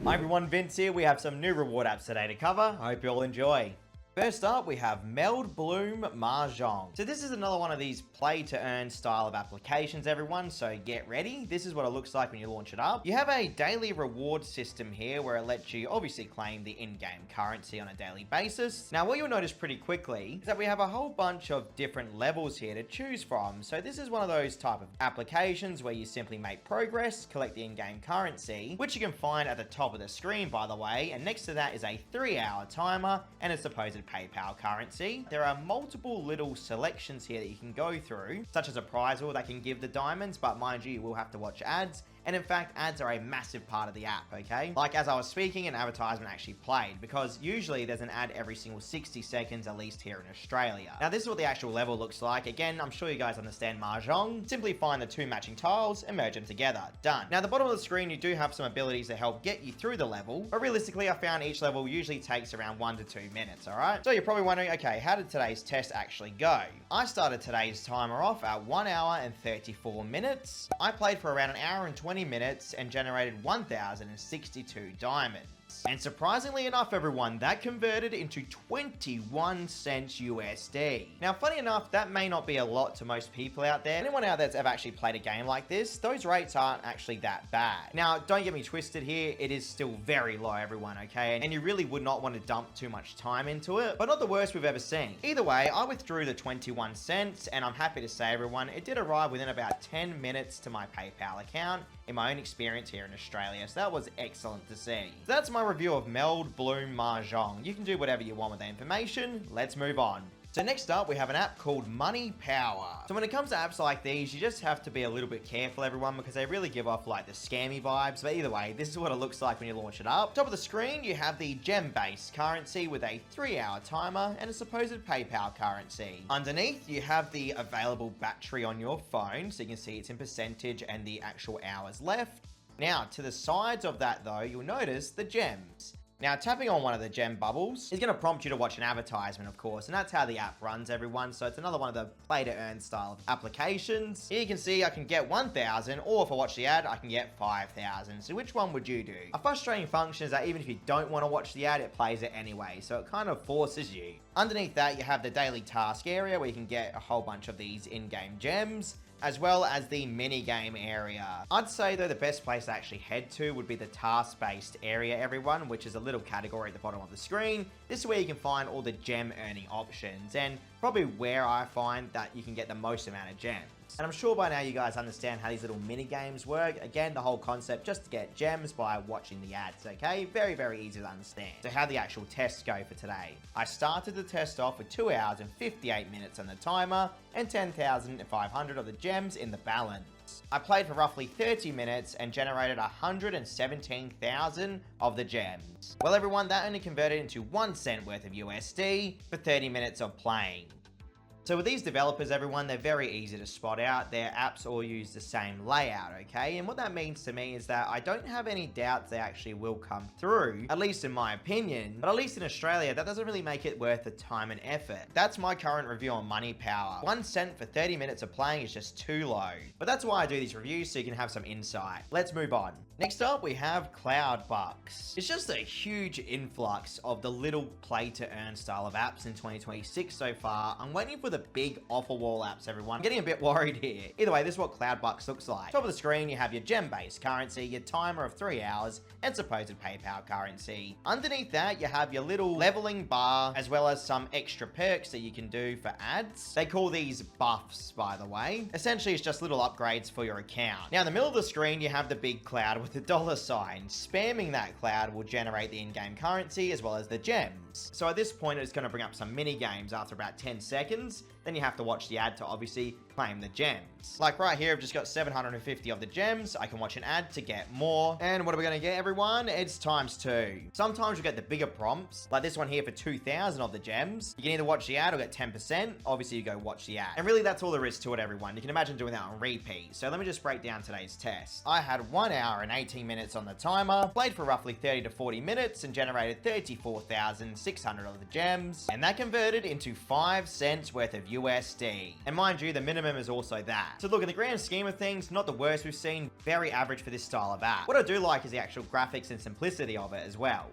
Hi everyone, Vince here. We have some new reward apps today to cover. I hope you all enjoy. First up, we have MeldBloom Mahjong. So this is another one of these play to earn style of applications, everyone, so get ready. This is what it looks like when you launch it up. You have a daily reward system here where it lets you obviously claim the in-game currency on a daily basis. Now what you'll notice pretty quickly is that we have a whole bunch of different levels here to choose from. So this is one of those type of applications where you simply make progress, collect the in-game currency, which you can find at the top of the screen, by the way, and next to that is a 3-hour timer and a supposed PayPal currency. There are multiple little selections here that you can go through, such as a prize wheel that can give the diamonds, but mind you, you will have to watch ads. And in fact, ads are a massive part of the app, okay? Like as I was speaking, an advertisement actually played, because usually there's an ad every single 60 seconds, at least here in Australia. Now this is what the actual level looks like. Again, I'm sure you guys understand Mahjong. Simply find the two matching tiles and merge them together. Done. Now the bottom of the screen, you do have some abilities to help get you through the level, but realistically, I found each level usually takes around 1 to 2 minutes, all right? So you're probably wondering, okay, how did today's test actually go? I started today's timer off at 1 hour and 34 minutes. I played for around an hour and 20 minutes and generated 1,062 diamonds. And surprisingly enough, everyone, that converted into 21 cents USD. Now, funny enough, that may not be a lot to most people out there. Anyone out there that's ever actually played a game like this, those rates aren't actually that bad. Now, don't get me twisted here, it is still very low, everyone, okay? And you really would not want to dump too much time into it, but not the worst we've ever seen. Either way, I withdrew the 21 cents, and I'm happy to say, everyone, it did arrive within about 10 minutes to my PayPal account in my own experience here in Australia, so that was excellent to see. So that's my review of MeldBloom Mahjong. You can do whatever you want with the information. Let's move on. So next up, we have an app called Money Power. So when it comes to apps like these, you just have to be a little bit careful, everyone, because they really give off like the scammy vibes. But either way, this is what it looks like when you launch it up. Top of the screen, you have the gem-based currency with a 3-hour timer and a supposed PayPal currency. Underneath, you have the available battery on your phone, so you can see it's in percentage and the actual hours left. Now, to the sides of that though, you'll notice the gems. Now, tapping on one of the gem bubbles is going to prompt you to watch an advertisement, of course, and that's how the app runs, everyone. So it's another one of the play-to-earn style of applications. Here you can see I can get 1,000, or if I watch the ad, I can get 5,000. So which one would you do? A frustrating function is that even if you don't want to watch the ad, it plays it anyway, so it kind of forces you. Underneath that, you have the daily task area where you can get a whole bunch of these in-game gems, as well as the mini-game area. I'd say though the best place to actually head to would be the task-based area, everyone, which is a little category at the bottom of the screen. This is where you can find all the gem earning options, and probably where I find that you can get the most amount of gems. And I'm sure by now you guys understand how these little mini games work. Again, the whole concept just to get gems by watching the ads, okay? Very, very easy to understand. So how the actual tests go for today. I started the test off with 2 hours and 58 minutes on the timer and 10,500 of the gems in the balance. I played for roughly 30 minutes and generated 117,000 of the gems. Well, everyone, that only converted into 1 cent worth of USD for 30 minutes of playing. So with these developers, everyone, they're very easy to spot out. Their apps all use the same layout, okay? And what that means to me is that I don't have any doubts they actually will come through, at least in my opinion. But at least in Australia, that doesn't really make it worth the time and effort. That's my current review on Money Power. 1 cent for 30 minutes of playing is just too low. But that's why I do these reviews, so you can have some insight. Let's move on. Next up, we have Cloud Bucks. It's just a huge influx of the little play-to-earn style of apps in 2026 so far. I'm waiting for the big offer wall apps, everyone. I'm getting a bit worried here. Either way, this is what Cloud Bucks looks like. Top of the screen, you have your gem-based currency, your timer of 3 hours, and supposed PayPal currency. Underneath that, you have your little leveling bar, as well as some extra perks that you can do for ads. They call these buffs, by the way. Essentially, it's just little upgrades for your account. Now, in the middle of the screen, you have the big cloud with the $sign. Spamming that cloud will generate the in-game currency as well as the gems. So at this point, it's going to bring up some mini games after about 10 seconds. Then you have to watch the ad to obviously claim the gems. Like right here, I've just got 750 of the gems. I can watch an ad to get more. And what are we going to get, everyone? It's ×2. Sometimes you get the bigger prompts, like this one here for 2,000 of the gems. You can either watch the ad or get 10%. Obviously, you go watch the ad. And really, that's all there is to it, everyone. You can imagine doing that on repeat. So let me just break down today's test. I had 1 hour and 18 minutes on the timer, played for roughly 30 to 40 minutes, and generated 34,600 of the gems. And that converted into 5 cents worth of USD. And mind you, the minimum minimum is also that. So look, in the grand scheme of things, not the worst we've seen, very average for this style of app. What I do like is the actual graphics and simplicity of it as well.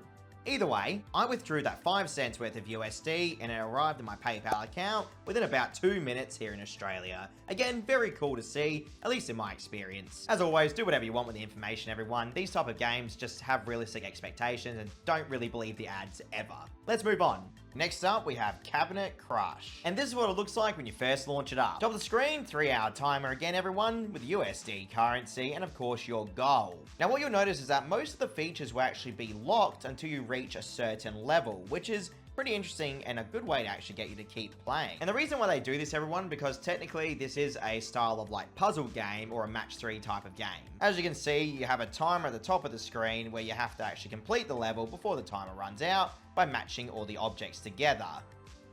Either way, I withdrew that 5 cents worth of USD and it arrived in my PayPal account within about 2 minutes here in Australia. Again, very cool to see, at least in my experience. As always, do whatever you want with the information, everyone. These type of games just have realistic expectations and don't really believe the ads ever. Let's move on. Next up, we have Cabinet Crush. And this is what it looks like when you first launch it up. Top of the screen, 3-hour timer again, everyone, with USD currency and of course your goal. Now what you'll notice is that most of the features will actually be locked until you reach a certain level, which is pretty interesting and a good way to actually get you to keep playing. And the reason why they do this, everyone, because technically this is a style of like puzzle game or a match 3 type of game. As you can see, you have a timer at the top of the screen where you have to actually complete the level before the timer runs out by matching all the objects together.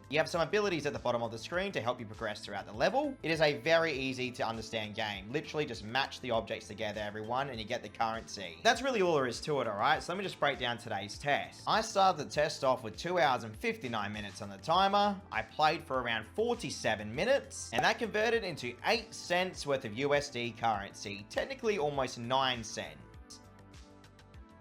You have some abilities at the bottom of the screen to help you progress throughout the level. It is a very easy to understand game. Literally just match the objects together, everyone, and you get the currency. That's really all there is to it, alright? So let me just break down today's test. I started the test off with 2 hours and 59 minutes on the timer. I played for around 47 minutes, and that converted into 8 cents worth of USD currency. Technically almost 9 cents.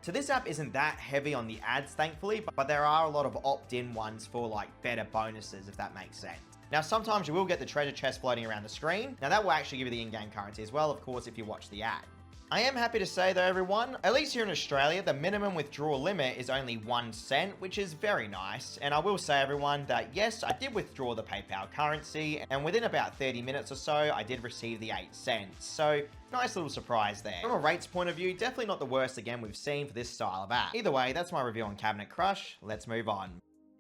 So this app isn't that heavy on the ads, thankfully, but there are a lot of opt-in ones for like better bonuses, if that makes sense. Now, sometimes you will get the treasure chest floating around the screen. Now that will actually give you the in-game currency as well, of course, if you watch the ad. I am happy to say though, everyone, at least here in Australia, the minimum withdrawal limit is only 1 cent, which is very nice. And I will say, everyone, that yes, I did withdraw the PayPal currency, and within about 30 minutes or so, I did receive the 8 cents. So, nice little surprise there. From a rates point of view, definitely not the worst again we've seen for this style of app. Either way, that's my review on Cabinet Crush. Let's move on.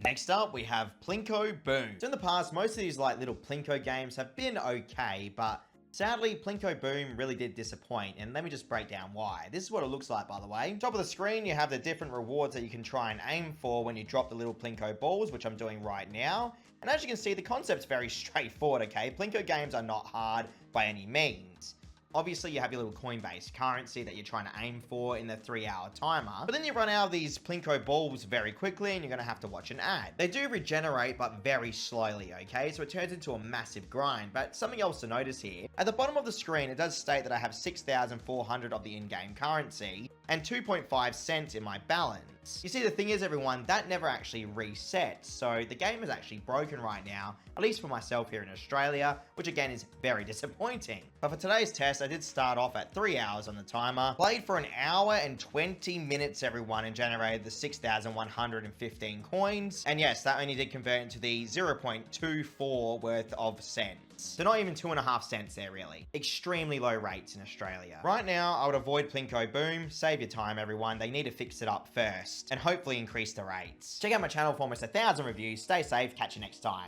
Next up, we have Plinko Boom. So in the past, most of these like little Plinko games have been okay, but sadly, Plinko Boom really did disappoint, and let me just break down why. This is what it looks like, by the way. Top of the screen, you have the different rewards that you can try and aim for when you drop the little Plinko balls, which I'm doing right now. And as you can see, the concept's very straightforward, okay? Plinko games are not hard by any means. Obviously, you have your little coin-based currency that you're trying to aim for in the 3-hour timer. But then you run out of these Plinko balls very quickly and you're going to have to watch an ad. They do regenerate, but very slowly, okay? So it turns into a massive grind. But something else to notice here. At the bottom of the screen, it does state that I have 6,400 of the in-game currency and 2.5 cents in my balance. You see, the thing is, everyone, that never actually resets. So the game is actually broken right now, at least for myself here in Australia, which again is very disappointing. But for today's test, I did start off at 3 hours on the timer, played for 1 hour and 20 minutes, everyone, and generated the 6,115 coins. And yes, that only did convert into the 0.24 worth of cents. So not even 2.5 cents there, really. Extremely low rates in Australia. Right now, I would avoid Plinko Boom. Save your time, everyone. They need to fix it up first and hopefully increase the rates. Check out my channel for almost 1,000 reviews. Stay safe. Catch you next time.